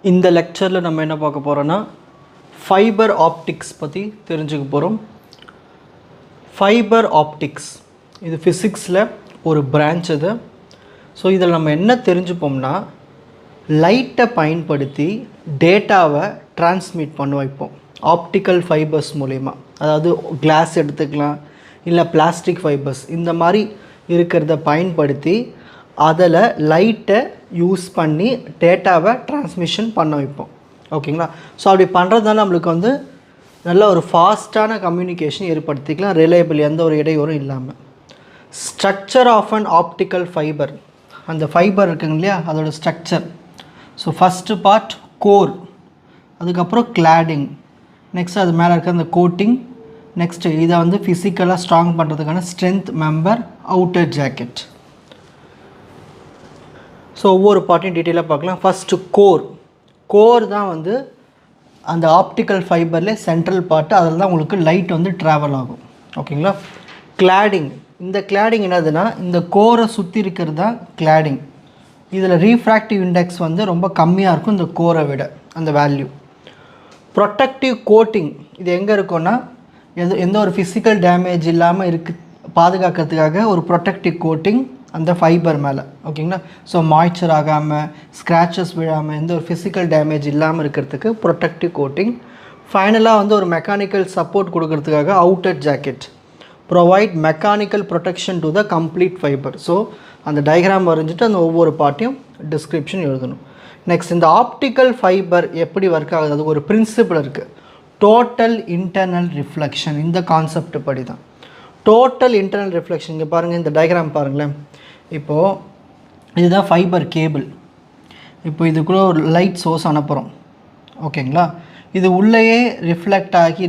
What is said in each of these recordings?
இந்த லெக்சரில் நம்ம என்ன பார்க்க போகிறோன்னா ஃபைபர் ஆப்டிக்ஸ் பற்றி தெரிஞ்சுக்க போகிறோம். ஃபைபர் ஆப்டிக்ஸ் இது ஃபிசிக்ஸில் ஒரு பிரான்ச் இது. ஸோ இதில் நம்ம என்ன தெரிஞ்சுப்போம்னா, லைட்டை பயன்படுத்தி டேட்டாவை டிரான்ஸ்மிட் பண்ண வைப்போம் ஆப்டிக்கல் ஃபைபர்ஸ் மூலயமா. அதாவது கிளாஸ் எடுத்துக்கலாம், இல்லை பிளாஸ்டிக் ஃபைபர்ஸ், இந்த மாதிரி இருக்கிறத பயன்படுத்தி அதில் லைட்டை யூஸ் பண்ணி டேட்டாவை டிரான்ஸ்மிஷன் பண்ண வைப்போம். ஓகேங்களா? ஸோ அப்படி பண்ணுறதுனால நம்மளுக்கு நல்ல ஒரு ஃபாஸ்ட்டான கம்யூனிகேஷன் ஏற்படுத்திக்கலாம், ரிலையபிள், எந்த ஒரு இடையூறும் இல்லாமல். Structure of an optical fiber, அந்த ஃபைபர் இருக்குங்க இல்லையா, அதோடய structure. So first part core, அதுக்கப்புறம் கிளாடிங், நெக்ஸ்ட் அது மேலே இருக்க அந்த கோட்டிங், நெக்ஸ்ட்டு இதை ஃபிசிக்கலாக ஸ்ட்ராங் பண்ணுறதுக்கான strength member, outer jacket. So ஒவ்வொரு பார்ட்டையும் டீட்டெயிலாக பார்க்கலாம். ஃபஸ்ட்டு கோர் தான் அந்த ஆப்டிக்கல் ஃபைபர்லேயே சென்ட்ரல் பார்ட்டு, அதில் தான் உங்களுக்கு லைட் ட்ராவல் ஆகும். ஓகேங்களா? கிளாடிங், இந்த கிளாடிங் என்னதுன்னா, இந்த கோரை சுற்றி இருக்கிறது தான் கிளாடிங். இதில் ரீஃப்ராக்டிவ் இண்டெக்ஸ் ரொம்ப கம்மியாக இருக்கும் இந்த கோரை விட, அந்த வேல்யூ. ப்ரொட்டக்டிவ் கோட்டிங், இது எங்கே இருக்குன்னா, எந்த ஒரு ஃபிசிக்கல் டேமேஜ் இல்லாமல் பாதுகாக்கிறதுக்காக ஒரு ப்ரொட்டக்டிவ் கோட்டிங் அந்த ஃபைபர் மேலே. ஓகேங்களா? ஸோ மாய்ச்சர் ஆகாமல், ஸ்க்ராச்சஸ் விழாமல், எந்த ஒரு ஃபிசிக்கல் டேமேஜ் இல்லாமல் இருக்கிறதுக்கு ப்ரொட்டக்டிவ் கோட்டிங். ஃபைனலாக ஒரு மெக்கானிக்கல் சப்போர்ட் கொடுக்கறதுக்காக outer jacket, provide mechanical protection to the complete fibre. So அந்த டயக்ராம் வரைஞ்சிட்டு அந்த ஒவ்வொரு பார்ட்டையும் டிஸ்கிரிப்ஷன் எழுதணும். நெக்ஸ்ட், இந்த ஆப்டிக்கல் ஃபைபர் எப்படி ஒர்க் ஆகுது, அது ஒரு பிரின்சிபிள் இருக்குது, டோட்டல் இன்டர்னல் ரிஃப்ளெக்ஷன். இந்த கான்செப்ட் படி தான் டோட்டல் இன்டர்னல் ரிஃப்ளெக்ஷன். இங்கே பாருங்கள், இந்த டயக்ராம் பாருங்களேன். இப்போது இதுதான் ஃபைபர் கேபிள். இப்போ இதுக்குள்ளே ஒரு லைட் சோர்ஸ் அனுப்புகிறோம். ஓகேங்களா? இது உள்ளேயே ரிஃப்ளெக்ட் ஆகி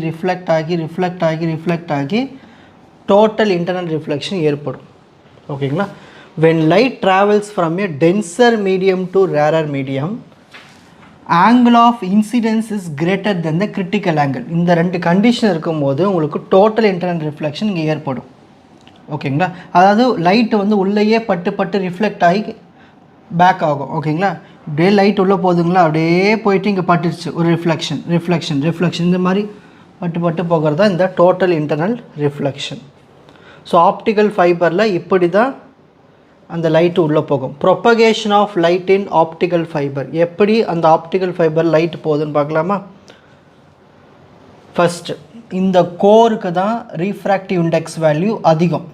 டோட்டல் இன்டர்னல் ரிஃப்ளெக்ஷன் ஏற்படும். ஓகேங்களா? When light travels from a denser medium to rarer medium, angle of incidence is greater than the critical angle. இந்த ரெண்டு கண்டிஷன் இருக்கும்போது உங்களுக்கு டோட்டல் இன்டர்னல் ரிஃப்ளெக்ஷன் இங்கே ஏற்படும். ஓகேங்களா? அதாவது லைட்டு உள்ளேயே பட்டு ரிஃப்ளெக்ட் ஆகி பேக் ஆகும். ஓகேங்களா? இப்படியே லைட் உள்ளே போகுதுங்களா, அப்படியே போயிட்டு இங்கே பட்டுருச்சு, ஒரு ரிஃப்ளெக்ஷன் இந்த மாதிரி பட்டு போகிறது தான் இந்த total internal reflection. So optical ஃபைபரில் இப்படி தான் அந்த லைட்டு உள்ளே போகும். Propagation of light in optical fibre, எப்படி அந்த ஆப்டிக்கல் ஃபைபர் லைட் போகுதுன்னு பார்க்கலாமா? ஃபஸ்ட்டு, இந்த கோருக்கு தான் ரீஃப்ராக்டிவ் இண்டெக்ஸ் வேல்யூ அதிகம்.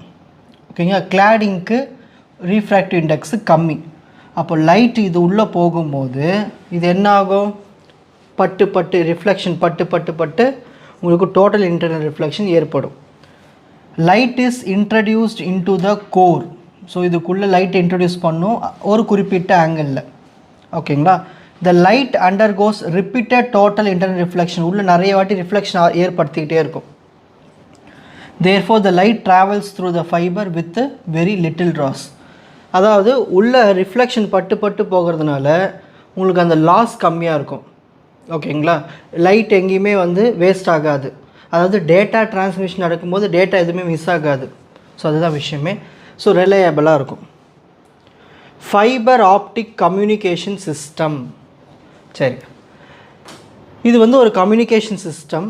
ஓகேங்களா? கிளாடிங்க்கு ரீஃப்ராக்டிவ் இண்டெக்ஸு கம்மி. அப்போ லைட் இது உள்ளே போகும்போது இது என்ன ஆகும், பட்டு ரிஃப்ளெக்ஷன் பட்டு உங்களுக்கு டோட்டல் இன்டர்னல் ரிஃப்ளெக்ஷன் ஏற்படும். Light is introduced into the core. So இதுக்குள்ளே லைட் இன்ட்ரடியூஸ் பண்ணும் ஒரு குறிப்பிட்ட ஆங்கிளில். ஓகேங்களா? The light undergoes repeated total internal reflection, உள்ளே நிறைய வாட்டி ரிஃப்ளெக்ஷன் ஏற்படுத்திக்கிட்டே இருக்கும். Therefore the light travels through the fibre with very little Dras. அதாவது உள்ள ரிஃப்ளெக்ஷன் பட்டு போகிறதுனால உங்களுக்கு அந்த லாஸ் கம்மியாக இருக்கும். ஓகேங்களா? லைட் எங்கேயுமே வேஸ்ட் ஆகாது. அதாவது டேட்டா டிரான்ஸ்மிஷன் நடக்கும்போது டேட்டா எதுவுமே மிஸ் ஆகாது. ஸோ அதுதான் விஷயமே. ஸோ ரிலையபிளாக இருக்கும். Fibre optic communication system. சரி, இது ஒரு கம்யூனிகேஷன் சிஸ்டம்.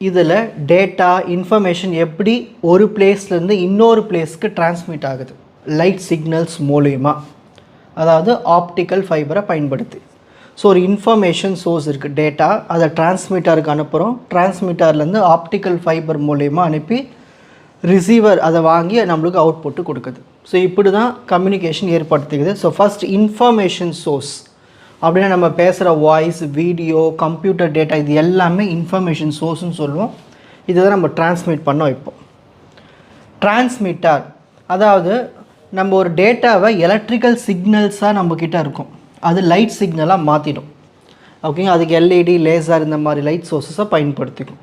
இதில் டேட்டா இன்ஃபர்மேஷன் எப்படி ஒரு பிளேஸ்லேருந்து இன்னொரு பிளேஸ்க்கு டிரான்ஸ்மிட் ஆகுது லைட் சிக்னல்ஸ் மூலயமா, அதாவது ஆப்டிக்கல் ஃபைபரை பயன்படுத்தி. ஸோ ஒரு இன்ஃபர்மேஷன் சோர்ஸ் இருக்குது, டேட்டா, அதை டிரான்ஸ்மிட்டருக்கு அனுப்புகிறோம். டிரான்ஸ்மிட்டர்லேருந்து ஆப்டிக்கல் ஃபைபர் மூலயமா அனுப்பி ரிசீவர் அதை வாங்கி நம்மளுக்கு அவுட்புட்டு கொடுக்குது. ஸோ இப்படி தான் கம்யூனிகேஷன் ஏற்படுத்திக்குது. ஸோ ஃபஸ்ட் இன்ஃபர்மேஷன் சோர்ஸ் அப்படின்னா நம்ம பேசுகிற வாய்ஸ், வீடியோ, கம்ப்யூட்டர் டேட்டா, இது எல்லாமே இன்ஃபர்மேஷன் சோர்ஸ்னு சொல்லுவோம். இதை தான் நம்ம டிரான்ஸ்மிட் பண்ண வைப்போம். டிரான்ஸ்மிட்டர், அதாவது நம்ம ஒரு டேட்டாவை எலக்ட்ரிக்கல் சிக்னல்ஸாக நம்மக்கிட்ட இருக்கும், அது லைட் சிக்னலாக மாற்றிடும். ஓகேங்க? அதுக்கு எல்இடி, லேசர், இந்த மாதிரி லைட் சோர்ஸஸை பயன்படுத்திக்கும்.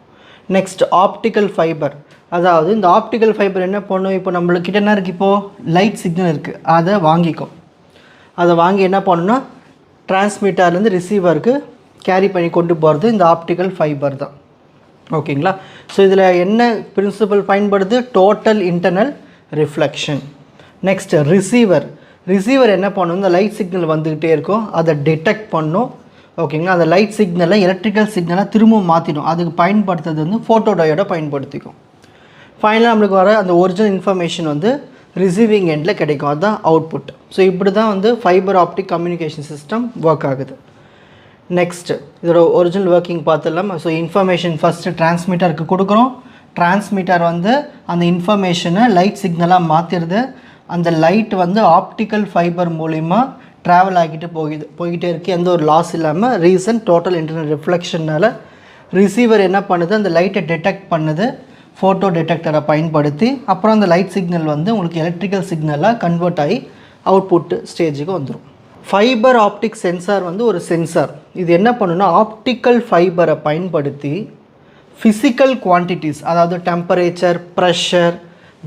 Next, optical fibre. அதாவது இந்த ஆப்டிக்கல் ஃபைபர் என்ன பண்ணும், இப்போ நம்மளுக்கிட்ட என்ன இருக்குது, இப்போது லைட் சிக்னல் இருக்குது, அதை வாங்கிக்கும். அதை வாங்கி என்ன பண்ணணும்னா டிரான்ஸ்மிட்டர்லேருந்து ரிசீவருக்கு கேரி பண்ணி கொண்டு போகிறது இந்த ஆப்டிக்கல் ஃபைபர் தான். ஓகேங்களா? ஸோ இதில் என்ன பிரின்சிபல் பயன்படுது, total internal reflection. Next receiver என்ன பண்ணும், இந்த லைட் சிக்னல் வந்துக்கிட்டே இருக்கும், அதை டிடெக்ட் பண்ணும். ஓகேங்களா. அந்த லைட் சிக்னலை எலக்ட்ரிக்கல் சிக்னலாக திரும்பவும் மாற்றிடும். அதுக்கு பயன்படுத்துறது வந்து ஃபோட்டோ டயோடை பயன்படுத்திக்கும். ஃபைனலாக நம்மளுக்கு வர அந்த ஒரிஜினல் இன்ஃபர்மேஷன் வந்து ரிசீவிங் எண்டில் கிடைக்கும். அதுதான் அவுட்புட். ஸோ இப்படி தான் வந்து fibre optic communication system work ஆகுது. நெக்ஸ்ட்டு இதோட ஒரிஜினல் ஒர்க்கிங் பார்த்துடலாம். ஸோ இன்ஃபர்மேஷன் ஃபஸ்ட்டு டிரான்ஸ்மிட்டருக்கு கொடுக்குறோம். டிரான்ஸ்மிட்டர் வந்து அந்த இன்ஃபர்மேஷனை லைட் சிக்னலாக மாற்றிடுது. அந்த லைட் வந்து ஆப்டிக்கல் ஃபைபர் மூலிமா ட்ராவல் ஆகிட்டு போய்கிட்டே இருக்குது. எந்த ஒரு லாஸ் இல்லாமல். ரீசன் டோட்டல் இன்டர்னல் ரிஃப்ளெக்ஷனால் ரிசீவர் என்ன பண்ணுது, அந்த லைட்டை டிடெக்ட் பண்ணுது ஃபோட்டோ டிடெக்டரை பயன்படுத்தி. அப்புறம் அந்த லைட் சிக்னல் வந்து உங்களுக்கு எலக்ட்ரிக்கல் சிக்னலாக கன்வெர்ட் ஆகி அவுட்புட் ஸ்டேஜுக்கு வந்துடும். ஃபைபர் ஆப்டிக் சென்சார் வந்து ஒரு சென்சார். இது என்ன பண்ணுன்னா ஆப்டிக்கல் ஃபைபரை பயன்படுத்தி ஃபிசிக்கல் குவான்டிட்டிஸ், அதாவது temperature, pressure,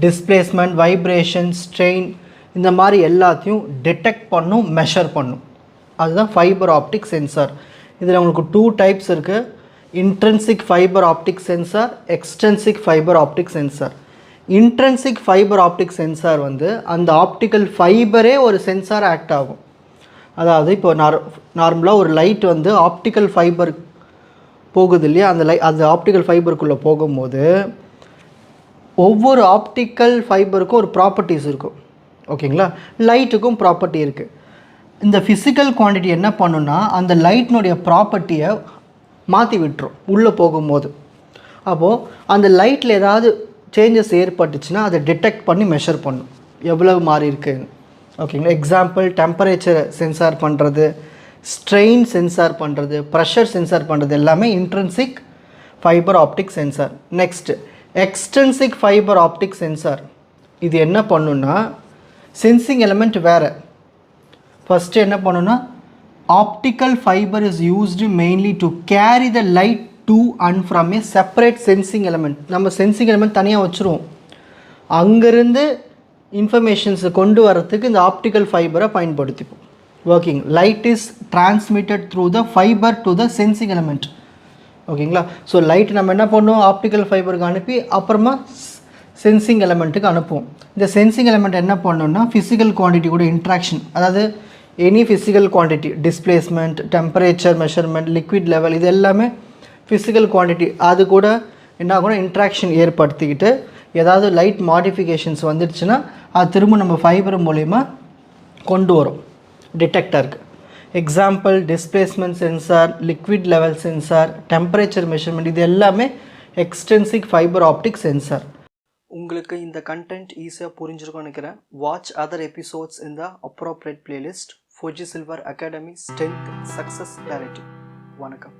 displacement, vibration, strain, இந்த மாதிரி எல்லாத்தையும் டிடெக்ட் பண்ணும், மெஷர் பண்ணும். அதுதான் ஃபைபர் ஆப்டிக் சென்சார். இதில் உங்களுக்கு 2 டைப்ஸ் இருக்குது. Intrinsic fibre optic sensor, extrinsic fibre optic sensor. Intrinsic fibre optic sensor வந்து அந்த ஆப்டிக்கல் ஃபைபரே ஒரு சென்சார் ஆக்ட் ஆகும். அதாவது இப்போ நார்மலாக ஒரு லைட் வந்து ஆப்டிக்கல் ஃபைபர் போகுது இல்லையா, அந்த ஆப்டிக்கல் ஃபைபருக்குள்ளே போகும்போது ஒவ்வொரு ஆப்டிக்கல் ஃபைபருக்கும் ஒரு ப்ராப்பர்ட்டிஸ் இருக்கும். ஓகேங்களா. லைட்டுக்கும் ப்ராப்பர்ட்டி இருக்குது. இந்த ஃபிசிக்கல் குவான்டிட்டி என்ன பண்ணுன்னா அந்த லைட்னுடைய ப்ராப்பர்ட்டியை மாற்றி விட்டுரும் உள்ளே போகும்போது. அப்போது அந்த லைட்டில் ஏதாவது சேஞ்சஸ் ஏற்பட்டுச்சுன்னா அதை டிடெக்ட் பண்ணி மெஷர் பண்ணும் எவ்வளவு மாறி இருக்குன்னு. ஓகேங்களா. எக்ஸாம்பிள் டெம்பரேச்சரை சென்சார் பண்ணுறது, ஸ்ட்ரெயின் சென்சார் பண்ணுறது, ப்ரெஷர் சென்சார் பண்ணுறது எல்லாமே intrinsic fibre optic sensor. Next extrinsic fibre optic sensor. இது என்ன பண்ணுன்னா சென்சிங் எலமெண்ட் வேறு. ஃபஸ்ட்டு என்ன பண்ணுன்னா optical fibre is used mainly to carry the light to and from a separate sensing element. நம்ம சென்சிங் எலமெண்ட் தனியாக வச்சுருவோம். அங்கேருந்து இன்ஃபர்மேஷன்ஸை கொண்டு வரத்துக்கு இந்த ஆப்டிக்கல் ஃபைபரை பயன்படுத்திப்போம். Working light is transmitted through the fibre to the sensing element. ஓகேங்களா. ஸோ லைட் நம்ம என்ன பண்ணுவோம், ஆப்டிக்கல் ஃபைபருக்கு அனுப்பி அப்புறமா சென்சிங் எலமெண்ட்டுக்கு அனுப்புவோம். இந்த சென்சிங் எலமெண்ட் என்ன பண்ணணும்னா ஃபிசிக்கல் குவான்டிட்டி கூட இன்ட்ராக்ஷன், அதாவது any physical quantity, displacement, temperature measurement, liquid level, இது எல்லாமே ஃபிசிக்கல் குவான்டிட்டி. அது கூட என்ன ஆகும்னா இன்ட்ராக்ஷன் ஏற்படுத்திக்கிட்டு ஏதாவது லைட் மாடிஃபிகேஷன்ஸ் வந்துடுச்சுன்னா அது திரும்ப நம்ம ஃபைபர் மூலிமா கொண்டு வரும் டிடெக்டருக்கு. Example displacement sensor, liquid level sensor, temperature measurement, இது எல்லாமே எக்ஸ்டென்சிக் ஃபைபர் ஆப்டிக் சென்சார். உங்களுக்கு இந்த கண்டென்ட் ஈஸியாக புரிஞ்சிருக்கும்னு நினைக்கிறேன். வாட்ச் அதர் எபிசோட்ஸ் இன் த appropriate playlist. Fuji silver academy, strength, success, clarity. வணக்கம்.